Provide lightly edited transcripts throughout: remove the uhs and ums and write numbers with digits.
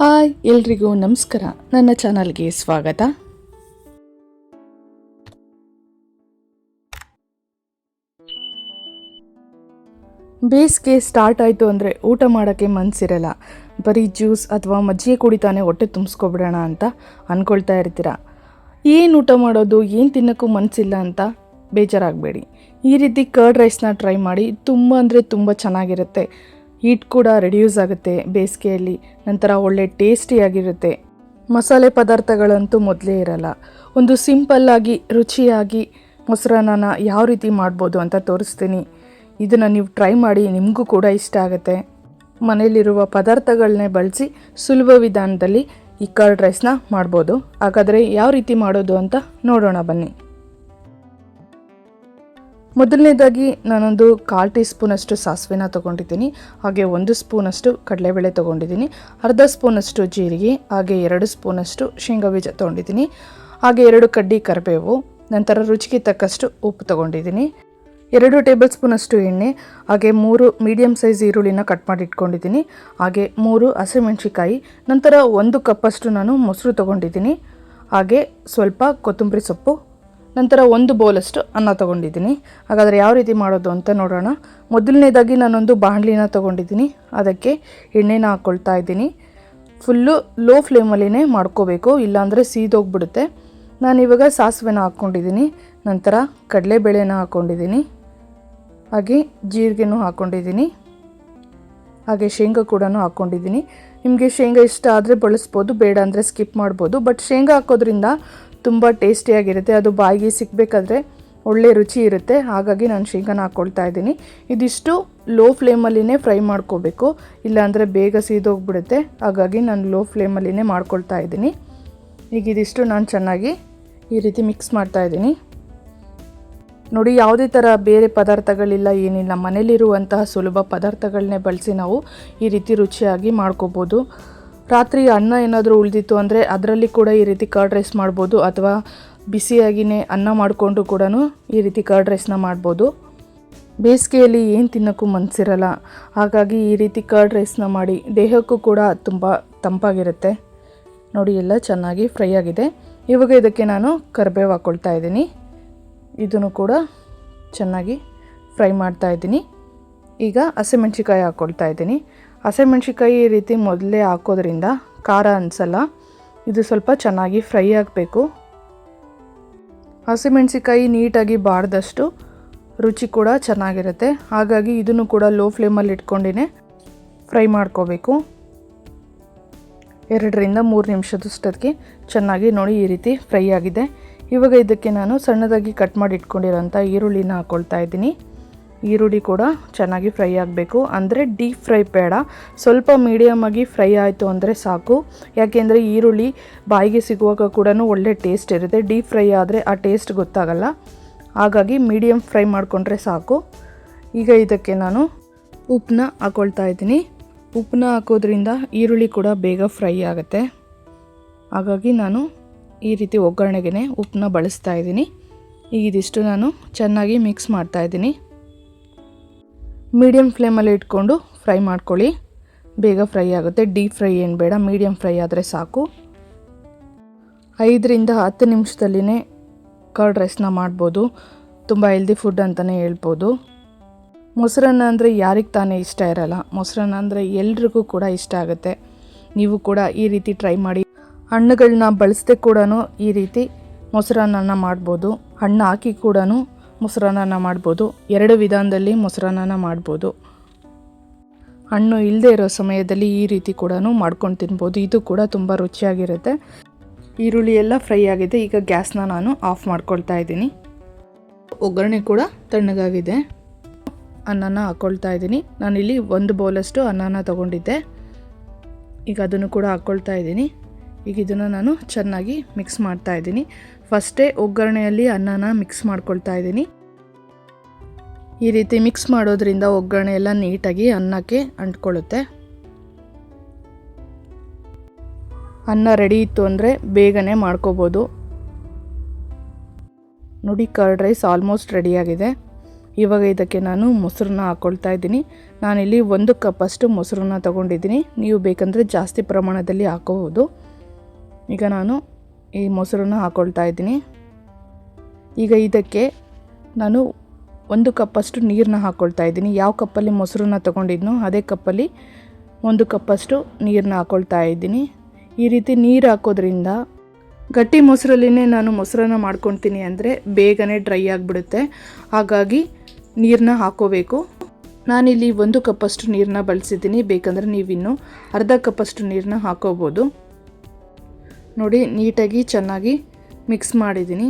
Hi ಎಲ್ರಿಗೂ ನಮಸ್ಕಾರ. ನನ್ನ ಚಾನಲ್ಗೆ ಸ್ವಾಗತ. ಬೇಸಿಗೆ ಸ್ಟಾರ್ಟ್ ಆಯಿತು ಅಂದರೆ ಊಟ ಮಾಡೋಕ್ಕೆ ಮನಸ್ಸಿರಲ್ಲ. ಬರೀ ಜ್ಯೂಸ್ ಅಥವಾ ಮಜ್ಜಿಗೆ ಕುಡಿತಾನೆ ಹೊಟ್ಟೆ ತುಂಬಿಸ್ಕೊಬಿಡೋಣ ಅಂತ ಅಂದ್ಕೊಳ್ತಾ ಇರ್ತೀರ. ಏನು ಊಟ ಮಾಡೋದು, ಏನು ತಿನ್ನೋಕ್ಕೂ ಮನಸ್ಸಿಲ್ಲ ಅಂತ ಬೇಜಾರಾಗಬೇಡಿ. ಈ ರೀತಿ ಕರ್ಡ್ ರೈಸ್ನ ಟ್ರೈ ಮಾಡಿ. ತುಂಬ ಅಂದರೆ ತುಂಬ ಚೆನ್ನಾಗಿರುತ್ತೆ. ಹೀಟ್ ಕೂಡ ರೆಡ್ಯೂಸ್ ಆಗುತ್ತೆ ಬೇಸಿಗೆಯಲ್ಲಿ. ನಂತರ ಒಳ್ಳೆ ಟೇಸ್ಟಿಯಾಗಿರುತ್ತೆ. ಮಸಾಲೆ ಪದಾರ್ಥಗಳಂತೂ ಮೊದಲೇ ಇರಲ್ಲ. ಒಂದು ಸಿಂಪಲ್ಲಾಗಿ ರುಚಿಯಾಗಿ ಮೊಸರನ್ನ ಯಾವ ರೀತಿ ಮಾಡ್ಬೋದು ಅಂತ ತೋರಿಸ್ತೀನಿ. ಇದನ್ನು ನೀವು ಟ್ರೈ ಮಾಡಿ, ನಿಮಗೂ ಕೂಡ ಇಷ್ಟ ಆಗುತ್ತೆ. ಮನೆಯಲ್ಲಿರುವ ಪದಾರ್ಥಗಳನ್ನೇ ಬಳಸಿ ಸುಲಭ ವಿಧಾನದಲ್ಲಿ ಈ ಕರ್ಡ್ ರೈಸ್ನ ಮಾಡ್ಬೋದು. ಹಾಗಾದರೆ ಯಾವ ರೀತಿ ಮಾಡೋದು ಅಂತ ನೋಡೋಣ ಬನ್ನಿ. ಮೊದಲನೇದಾಗಿ ನಾನೊಂದು 1/4 ಟೀ ಸ್ಪೂನಷ್ಟು ಸಾಸಿವೆನ ತೊಗೊಂಡಿದ್ದೀನಿ. ಹಾಗೆ 1 ಸ್ಪೂನಷ್ಟು ಕಡಲೆಬೇಳೆ ತೊಗೊಂಡಿದ್ದೀನಿ. ಅರ್ಧ ಸ್ಪೂನಷ್ಟು ಜೀರಿಗೆ, ಹಾಗೆ 2 ಸ್ಪೂನಷ್ಟು ಶೇಂಗಾ ಬೀಜ ತೊಗೊಂಡಿದ್ದೀನಿ. ಹಾಗೆ 2 ಕಡ್ಡಿ ಕರಿಬೇವು, ನಂತರ ರುಚಿಗೆ ತಕ್ಕಷ್ಟು ಉಪ್ಪು ತೊಗೊಂಡಿದ್ದೀನಿ. 2 ಟೇಬಲ್ ಸ್ಪೂನಷ್ಟು ಎಣ್ಣೆ, ಹಾಗೆ 3 ಮೀಡಿಯಮ್ ಸೈಜ್ ಈರುಳ್ಳಿನ ಕಟ್ ಮಾಡಿ ಇಟ್ಕೊಂಡಿದ್ದೀನಿ. ಹಾಗೆ 3 ಹಸಿಮೆಣಸಿಕಾಯಿ, ನಂತರ 1 ಕಪ್ಪಷ್ಟು ನಾನು ಮೊಸರು ತೊಗೊಂಡಿದ್ದೀನಿ. ಹಾಗೆ ಸ್ವಲ್ಪ ಕೊತ್ತಂಬರಿ ಸೊಪ್ಪು, ನಂತರ 1 ಬೌಲಷ್ಟು ಅನ್ನ ತೊಗೊಂಡಿದ್ದೀನಿ. ಹಾಗಾದರೆ ಯಾವ ರೀತಿ ಮಾಡೋದು ಅಂತ ನೋಡೋಣ. ಮೊದಲನೇದಾಗಿ ನಾನೊಂದು ಬಾಣಲಿನ ತೊಗೊಂಡಿದ್ದೀನಿ. ಅದಕ್ಕೆ ಎಣ್ಣೆನ ಹಾಕ್ಕೊಳ್ತಾ ಇದ್ದೀನಿ. ಫುಲ್ಲು ಲೋ ಫ್ಲೇಮಲ್ಲಿನೇ ಮಾಡ್ಕೋಬೇಕು, ಇಲ್ಲಾಂದರೆ ಸೀದೋಗ್ಬಿಡುತ್ತೆ. ನಾನಿವಾಗ ಸಾಸಿವೆನ ಹಾಕ್ಕೊಂಡಿದ್ದೀನಿ. ನಂತರ ಕಡಲೆಬೇಳೆನ ಹಾಕ್ಕೊಂಡಿದ್ದೀನಿ. ಹಾಗೆ ಜೀರಿಗೆನೂ ಹಾಕ್ಕೊಂಡಿದ್ದೀನಿ. ಹಾಗೆ ಶೇಂಗಾ ಕೂಡ ಹಾಕ್ಕೊಂಡಿದ್ದೀನಿ. ನಿಮಗೆ ಶೇಂಗಾ ಇಷ್ಟ ಆದರೆ ಬಳಸ್ಬೋದು, ಬೇಡ ಅಂದರೆ ಸ್ಕಿಪ್ ಮಾಡ್ಬೋದು. ಬಟ್ ಶೇಂಗಾ ಹಾಕೋದ್ರಿಂದ ತುಂಬ ಟೇಸ್ಟಿಯಾಗಿರುತ್ತೆ. ಅದು ಬಾಯಿಗೆ ಸಿಕ್ಕಬೇಕಾದ್ರೆ ಒಳ್ಳೆ ರುಚಿ ಇರುತ್ತೆ. ಹಾಗಾಗಿ ನಾನು ಶೇಂಗಾನ ಹಾಕ್ಕೊಳ್ತಾ ಇದ್ದೀನಿ. ಇದಿಷ್ಟು ಲೋ ಫ್ಲೇಮಲ್ಲಿನೇ ಫ್ರೈ ಮಾಡ್ಕೋಬೇಕು, ಇಲ್ಲಾಂದರೆ ಬೇಗ ಸೀದೋಗ್ಬಿಡುತ್ತೆ. ಹಾಗಾಗಿ ನಾನು ಲೋ ಫ್ಲೇಮಲ್ಲಿನೇ ಮಾಡ್ಕೊಳ್ತಾ ಇದ್ದೀನಿ. ಈಗ ಇದಿಷ್ಟು ನಾನು ಚೆನ್ನಾಗಿ ಈ ರೀತಿ ಮಿಕ್ಸ್ ಮಾಡ್ತಾ ಇದ್ದೀನಿ. ನೋಡಿ, ಯಾವುದೇ ಥರ ಬೇರೆ ಪದಾರ್ಥಗಳಿಲ್ಲ, ಏನಿಲ್ಲ. ಮನೇಲಿರುವಂತಹ ಸುಲಭ ಪದಾರ್ಥಗಳನ್ನೇ ಬಳಸಿ ನಾವು ಈ ರೀತಿ ರುಚಿಯಾಗಿ ಮಾಡ್ಕೋಬೋದು. ರಾತ್ರಿ ಅನ್ನ ಏನಾದರೂ ಉಳಿದಿತ್ತು ಅಂದರೆ ಅದರಲ್ಲಿ ಕೂಡ ಈ ರೀತಿ ಕರ್ಡ್ ರೈಸ್ ಮಾಡ್ಬೋದು, ಅಥವಾ ಬಿಸಿಯಾಗಿಯೇ ಅನ್ನ ಮಾಡಿಕೊಂಡು ಕೂಡ ಈ ರೀತಿ ಕರ್ಡ್ ರೈಸ್ನ ಮಾಡ್ಬೋದು. ಬೇಸಿಗೆಯಲ್ಲಿ ಏನು ತಿನ್ನೋಕ್ಕೂ ಮನಸ್ಸಿರಲ್ಲ. ಹಾಗಾಗಿ ಈ ರೀತಿ ಕರ್ಡ್ ರೈಸ್ನ ಮಾಡಿ, ದೇಹಕ್ಕೂ ಕೂಡ ತುಂಬ ತಂಪಾಗಿರುತ್ತೆ. ನೋಡಿ, ಎಲ್ಲ ಚೆನ್ನಾಗಿ ಫ್ರೈ ಆಗಿದೆ. ಇವಾಗ ಇದಕ್ಕೆ ನಾನು ಕರಿಬೇವು ಹಾಕ್ಕೊಳ್ತಾ ಇದ್ದೀನಿ. ಇದನ್ನು ಕೂಡ ಚೆನ್ನಾಗಿ ಫ್ರೈ ಮಾಡ್ತಾ ಇದ್ದೀನಿ. ಈಗ ಹಸಿಮೆಣ್ಸಿಕಾಯಿ ಹಾಕ್ಕೊಳ್ತಾ ಇದ್ದೀನಿ. ಹಸಿಮೆಣ್ಸಿಕಾಯಿ ಈ ರೀತಿ ಮೊದಲೇ ಹಾಕೋದ್ರಿಂದ ಖಾರ ಅನಿಸಲ್ಲ. ಇದು ಸ್ವಲ್ಪ ಚೆನ್ನಾಗಿ ಫ್ರೈ ಆಗಬೇಕು. ಹಸಿಮೆಣ್ಸಿಕಾಯಿ ನೀಟಾಗಿ ಬಾಡಿದಷ್ಟು ರುಚಿ ಕೂಡ ಚೆನ್ನಾಗಿರುತ್ತೆ. ಹಾಗಾಗಿ ಇದನ್ನು ಕೂಡ ಲೋ ಫ್ಲೇಮಲ್ಲಿ ಇಟ್ಕೊಂಡಿನೇ ಫ್ರೈ ಮಾಡ್ಕೋಬೇಕು. 2 ರಿಂದ 3 ನಿಮಿಷದಷ್ಟಕ್ಕೆ ಚೆನ್ನಾಗಿ ನೋಡಿ ಈ ರೀತಿ ಫ್ರೈ ಆಗಿದೆ. ಇವಾಗ ಇದಕ್ಕೆ ನಾನು ಸಣ್ಣದಾಗಿ ಕಟ್ ಮಾಡಿ ಇಟ್ಕೊಂಡಿರೋಂಥ ಈರುಳ್ಳಿನ ಹಾಕ್ಕೊಳ್ತಾ ಇದ್ದೀನಿ. ಈರುಳ್ಳಿ ಕೂಡ ಚೆನ್ನಾಗಿ ಫ್ರೈ ಆಗಬೇಕು, ಅಂದರೆ ಡೀಪ್ ಫ್ರೈ ಬೇಡ, ಸ್ವಲ್ಪ ಮೀಡಿಯಮಾಗಿ ಫ್ರೈ ಆಯಿತು ಅಂದರೆ ಸಾಕು. ಯಾಕೆಂದರೆ ಈರುಳ್ಳಿ ಬಾಯಿಗೆ ಸಿಗುವಾಗ ಕೂಡ ಒಳ್ಳೆ ಟೇಸ್ಟ್ ಇರುತ್ತೆ. ಡೀಪ್ ಫ್ರೈ ಆದರೆ ಆ ಟೇಸ್ಟ್ ಗೊತ್ತಾಗಲ್ಲ. ಹಾಗಾಗಿ ಮೀಡಿಯಮ್ ಫ್ರೈ ಮಾಡಿಕೊಂಡ್ರೆ ಸಾಕು. ಈಗ ಇದಕ್ಕೆ ನಾನು ಉಪ್ಪನ್ನ ಹಾಕ್ಕೊಳ್ತಾ ಇದ್ದೀನಿ. ಉಪ್ಪನ್ನ ಹಾಕೋದ್ರಿಂದ ಈರುಳ್ಳಿ ಕೂಡ ಬೇಗ ಫ್ರೈ ಆಗುತ್ತೆ. ಹಾಗಾಗಿ ನಾನು ಈ ರೀತಿ ಒಗ್ಗರಣೆಗೆ ಉಪ್ಪನ್ನ ಬಳಸ್ತಾ ಇದ್ದೀನಿ. ಈಗ ಇದಿಷ್ಟು ನಾನು ಚೆನ್ನಾಗಿ ಮಿಕ್ಸ್ ಮಾಡ್ತಾ ಇದ್ದೀನಿ. ಮೀಡಿಯಮ್ ಫ್ಲೇಮಲ್ಲಿ ಇಟ್ಕೊಂಡು ಫ್ರೈ ಮಾಡ್ಕೊಳ್ಳಿ, ಬೇಗ ಫ್ರೈ ಆಗುತ್ತೆ. ಡೀಪ್ ಫ್ರೈ ಏನು ಬೇಡ, ಮೀಡಿಯಮ್ ಫ್ರೈ ಆದರೆ ಸಾಕು. 5 ರಿಂದ 10 ನಿಮಿಷದಲ್ಲಿನೇ ಕರ್ಡ್ ರೈಸ್ನ ಮಾಡ್ಬೋದು. ತುಂಬ ಹೆಲ್ದಿ ಫುಡ್ ಅಂತಲೇ ಹೇಳ್ಬೋದು. ಮೊಸರನ್ನ ಅಂದರೆ ಯಾರಿಗೆ ತಾನೇ ಇಷ್ಟ ಇರಲ್ಲ. ಮೊಸರನ್ನ ಅಂದರೆ ಎಲ್ರಿಗೂ ಕೂಡ ಇಷ್ಟ ಆಗುತ್ತೆ. ನೀವು ಕೂಡ ಈ ರೀತಿ ಟ್ರೈ ಮಾಡಿ. ಹಣ್ಣುಗಳನ್ನ ಬಳಸದೆ ಕೂಡ ಈ ರೀತಿ ಮೊಸರನ್ನ ಮಾಡ್ಬೋದು. ಹಣ್ಣು ಹಾಕಿ ಕೂಡ ಮೊಸರನ್ನ ಮಾಡ್ಬೋದು. 2 ವಿಧಾನದಲ್ಲಿ ಮೊಸರನ್ನ ಮಾಡ್ಬೋದು. ಹಣ್ಣು ಇಲ್ಲದೆ ಇರೋ ಸಮಯದಲ್ಲಿ ಈ ರೀತಿ ಕೂಡ ಮಾಡ್ಕೊಂಡು ತಿನ್ಬೋದು. ಇದು ಕೂಡ ತುಂಬ ರುಚಿಯಾಗಿರುತ್ತೆ. ಈರುಳ್ಳಿ ಎಲ್ಲ ಫ್ರೈ ಆಗಿದೆ. ಈಗ ಗ್ಯಾಸ್ನ ನಾನು ಆಫ್ ಮಾಡ್ಕೊಳ್ತಾ ಇದ್ದೀನಿ. ಒಗ್ಗರಣೆ ಕೂಡ ತಣ್ಣಗಾಗಿದೆ. ಅನ್ನನ ಹಾಕ್ಕೊಳ್ತಾ ಇದ್ದೀನಿ. ನಾನಿಲ್ಲಿ 1 ಬೌಲಷ್ಟು ಅನ್ನನ ತೊಗೊಂಡಿದ್ದೆ. ಈಗ ಅದನ್ನು ಕೂಡ ಹಾಕ್ಕೊಳ್ತಾ ಇದ್ದೀನಿ. ಈಗ ಇದನ್ನು ನಾನು ಚೆನ್ನಾಗಿ ಮಿಕ್ಸ್ ಮಾಡ್ತಾ ಇದ್ದೀನಿ. ಫಸ್ಟೇ ಒಗ್ಗರಣೆಯಲ್ಲಿ ಅನ್ನನ ಮಿಕ್ಸ್ ಮಾಡ್ಕೊಳ್ತಾ ಇದ್ದೀನಿ. ಈ ರೀತಿ ಮಿಕ್ಸ್ ಮಾಡೋದ್ರಿಂದ ಒಗ್ಗರಣೆ ಎಲ್ಲ ನೀಟಾಗಿ ಅನ್ನಕ್ಕೆ ಅಂಟ್ಕೊಳ್ಳುತ್ತೆ. ಅನ್ನ ರೆಡಿ ಇತ್ತು ಅಂದರೆ ಬೇಗನೆ ಮಾಡ್ಕೋಬೋದು. ನೋಡಿ, ಕರ್ಡ್ ರೈಸ್ ಆಲ್ಮೋಸ್ಟ್ ರೆಡಿಯಾಗಿದೆ. ಇವಾಗ ಇದಕ್ಕೆ ನಾನು ಮೊಸರನ್ನ ಹಾಕ್ಕೊಳ್ತಾ ಇದ್ದೀನಿ. ನಾನಿಲ್ಲಿ 1 ಕಪ್ಪಷ್ಟು ಮೊಸರನ್ನ ತೊಗೊಂಡಿದ್ದೀನಿ. ನೀವು ಬೇಕಂದರೆ ಜಾಸ್ತಿ ಪ್ರಮಾಣದಲ್ಲಿ ಹಾಕೋಬೋದು. ಈಗ ನಾನು ಈ ಮೊಸರನ್ನ ಹಾಕ್ಕೊಳ್ತಾ ಇದ್ದೀನಿ. ಈಗ ಇದಕ್ಕೆ ನಾನು 1 ಕಪ್ಪಷ್ಟು ನೀರನ್ನ ಹಾಕ್ಕೊಳ್ತಾ ಇದ್ದೀನಿ. ಯಾವ ಕಪ್ಪಲ್ಲಿ ಮೊಸರನ್ನ ತೊಗೊಂಡಿದ್ನೋ ಅದೇ ಕಪ್ಪಲ್ಲಿ 1 ಕಪ್ಪಷ್ಟು ನೀರನ್ನ ಹಾಕ್ಕೊಳ್ತಾ ಇದ್ದೀನಿ. ಈ ರೀತಿ ನೀರು ಹಾಕೋದ್ರಿಂದ ಗಟ್ಟಿ ಮೊಸರಲ್ಲಿನೇ ನಾನು ಮೊಸರನ್ನ ಮಾಡ್ಕೊತೀನಿ ಅಂದರೆ ಬೇಗನೆ ಡ್ರೈ ಆಗಿಬಿಡುತ್ತೆ. ಹಾಗಾಗಿ ನೀರನ್ನ ಹಾಕೋಬೇಕು. ನಾನಿಲ್ಲಿ 1 ಕಪ್ಪಷ್ಟು ನೀರನ್ನ ಬಳಸಿದ್ದೀನಿ. ಬೇಕಂದರೆ ನೀವಿನ್ನೂ ಅರ್ಧ ಕಪ್ಪಷ್ಟು ನೀರನ್ನ ಹಾಕೋಬೋದು. ನೋಡಿ, ನೀಟಾಗಿ ಚೆನ್ನಾಗಿ ಮಿಕ್ಸ್ ಮಾಡಿದ್ದೀನಿ.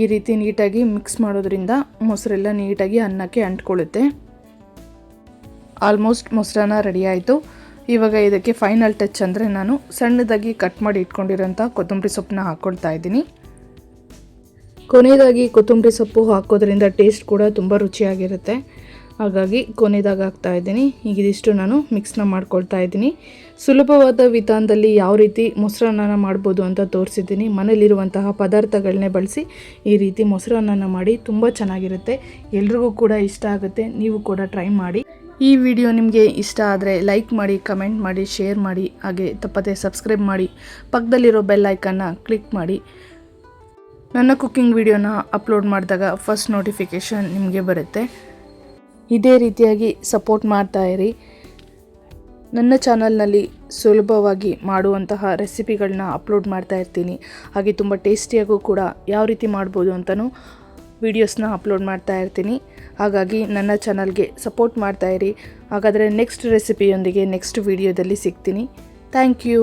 ಈ ರೀತಿ ನೀಟಾಗಿ ಮಿಕ್ಸ್ ಮಾಡೋದ್ರಿಂದ ಮೊಸರೆಲ್ಲ ನೀಟಾಗಿ ಅನ್ನಕ್ಕೆ ಅಂಟ್ಕೊಳ್ಳುತ್ತೆ. ಆಲ್ಮೋಸ್ಟ್ ಮೊಸರನ್ನ ರೆಡಿ ಆಯಿತು. ಇವಾಗ ಇದಕ್ಕೆ ಫೈನಲ್ ಟಚ್ ಅಂದರೆ ನಾನು ಸಣ್ಣದಾಗಿ ಕಟ್ ಮಾಡಿ ಇಟ್ಕೊಂಡಿರೋಂಥ ಕೊತ್ತಂಬರಿ ಸೊಪ್ಪನ್ನ ಹಾಕ್ಕೊಳ್ತಾ ಇದ್ದೀನಿ. ಕೊನೆಯದಾಗಿ ಕೊತ್ತಂಬರಿ ಸೊಪ್ಪು ಹಾಕೋದ್ರಿಂದ ಟೇಸ್ಟ್ ಕೂಡ ತುಂಬ ರುಚಿಯಾಗಿರುತ್ತೆ. ಹಾಗಾಗಿ ಕೊನೆಯದಾಗಿ ಹಾಕ್ತಾ ಇದ್ದೀನಿ. ಈಗ ಇದಿಷ್ಟು ನಾನು ಮಿಕ್ಸ್ನ ಮಾಡ್ಕೊಳ್ತಾ ಇದ್ದೀನಿ. ಸುಲಭವಾದ ವಿಧಾನದಲ್ಲಿ ಯಾವ ರೀತಿ ಮೊಸರನ್ನ ಮಾಡ್ಬೋದು ಅಂತ ತೋರಿಸಿದ್ದೀನಿ. ಮನೇಲಿರುವಂತಹ ಪದಾರ್ಥಗಳನ್ನೇ ಬಳಸಿ ಈ ರೀತಿ ಮೊಸರನ್ನ ಮಾಡಿ ತುಂಬ ಚೆನ್ನಾಗಿರುತ್ತೆ. ಎಲ್ರಿಗೂ ಕೂಡ ಇಷ್ಟ ಆಗುತ್ತೆ. ನೀವು ಕೂಡ ಟ್ರೈ ಮಾಡಿ. ಈ ವಿಡಿಯೋ ನಿಮಗೆ ಇಷ್ಟ ಆದರೆ ಲೈಕ್ ಮಾಡಿ, ಕಮೆಂಟ್ ಮಾಡಿ, ಶೇರ್ ಮಾಡಿ, ಹಾಗೆ ತಪ್ಪದೆ ಸಬ್ಸ್ಕ್ರೈಬ್ ಮಾಡಿ. ಪಕ್ಕದಲ್ಲಿರೋ ಬೆಲ್ ಐಕನ್ನ ಕ್ಲಿಕ್ ಮಾಡಿ. ನನ್ನ ಕುಕ್ಕಿಂಗ್ ವಿಡಿಯೋನ ಅಪ್ಲೋಡ್ ಮಾಡಿದಾಗ ಫಸ್ಟ್ ನೋಟಿಫಿಕೇಷನ್ ನಿಮಗೆ ಬರುತ್ತೆ. ಇದೇ ರೀತಿಯಾಗಿ ಸಪೋರ್ಟ್ ಮಾಡ್ತಾ ಇರಿ. ನನ್ನ ಚಾನಲ್ನಲ್ಲಿ ಸುಲಭವಾಗಿ ಮಾಡುವಂತಹ ರೆಸಿಪಿಗಳನ್ನ ಅಪ್ಲೋಡ್ ಮಾಡ್ತಾ ಇರ್ತೀನಿ. ಹಾಗೆ ತುಂಬ ಟೇಸ್ಟಿಯಾಗೂ ಕೂಡ ಯಾವ ರೀತಿ ಮಾಡ್ಬೋದು ಅಂತಲೂ ವೀಡಿಯೋಸ್ನ ಅಪ್ಲೋಡ್ ಮಾಡ್ತಾ ಇರ್ತೀನಿ. ಹಾಗಾಗಿ ನನ್ನ ಚಾನಲ್ಗೆ ಸಪೋರ್ಟ್ ಮಾಡ್ತಾ ಇರಿ. ಹಾಗಾದರೆ ನೆಕ್ಸ್ಟ್ ರೆಸಿಪಿಯೊಂದಿಗೆ ನೆಕ್ಸ್ಟ್ ವಿಡಿಯೋದಲ್ಲಿ ಸಿಗ್ತೀನಿ. Thank you.